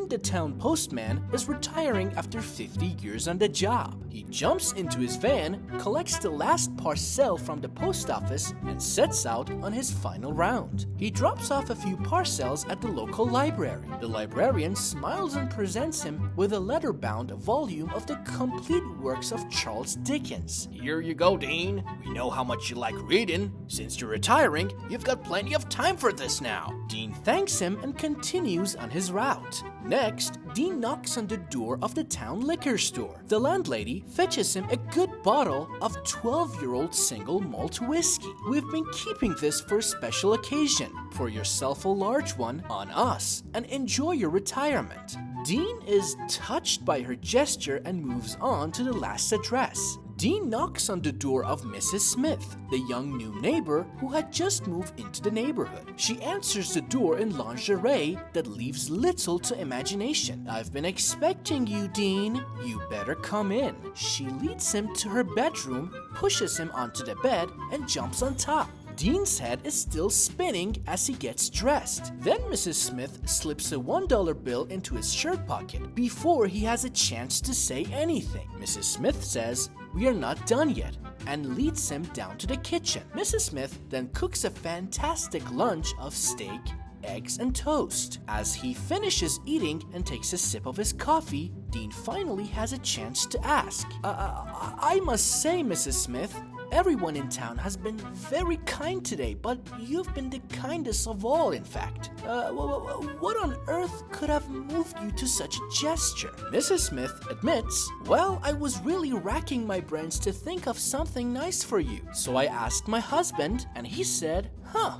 Dean, the town postman, is retiring after 50 years on the job. He jumps into his van, collects the last parcel from the post office, and sets out on his final round. He drops off a few parcels at the local library. The librarian smiles and presents him with a leather-bound volume of the complete works of Charles Dickens. "Here you go, Dean. We know how much you like reading. Since you're retiring, you've got plenty of time for this now." Dean thanks him and continues on his route. Next, Dean knocks on the door of the town liquor store. The landlady fetches him a good bottle of 12-year-old single malt whiskey. "We've been keeping this for a special occasion. Pour yourself a large one on us and enjoy your retirement." Dean is touched by her gesture and moves on to the last address. Dean knocks on the door of Mrs. Smith, the young new neighbor who had just moved into the neighborhood. She answers the door in lingerie that leaves little to imagination. "I've been expecting you, Dean. You better come in." She leads him to her bedroom, pushes him onto the bed, and jumps on top. Dean's head is still spinning as he gets dressed. Then Mrs. Smith slips a $1 bill into his shirt pocket before he has a chance to say anything. Mrs. Smith says, "We are not done yet," and leads him down to the kitchen. Mrs. Smith then cooks a fantastic lunch of steak, eggs, and toast. As he finishes eating and takes a sip of his coffee, Dean finally has a chance to ask, I must say, Mrs. Smith, everyone in town has been very kind today, but you've been the kindest of all, in fact. What on earth could have moved you to such a gesture?" Mrs. Smith admits, "Well, I was really racking my brains to think of something nice for you. So I asked my husband, and he said,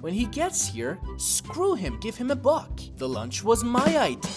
when he gets here, screw him, give him a buck. The lunch was my idea."